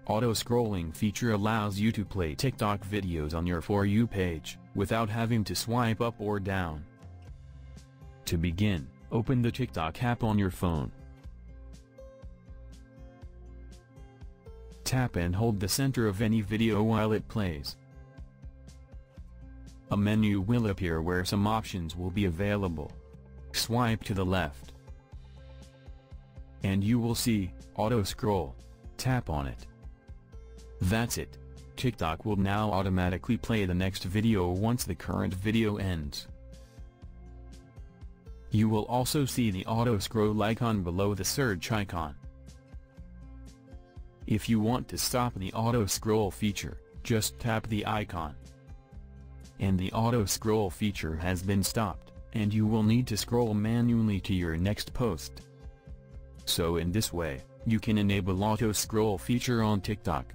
Auto-scrolling feature allows you to play TikTok videos on your For You page, without having to swipe up or down. To begin, open the TikTok app on your phone. Tap and hold the center of any video while it plays. A menu will appear where some options will be available. Swipe to the left, and you will see Auto Scroll. Tap on it. That's it. TikTok will now automatically play the next video once the current video ends. You will also see the auto scroll icon below the search icon. If you want to stop the auto scroll feature, just tap the icon. And the auto scroll feature has been stopped, and you will need to scroll manually to your next post. So in this way, you can enable auto scroll feature on TikTok.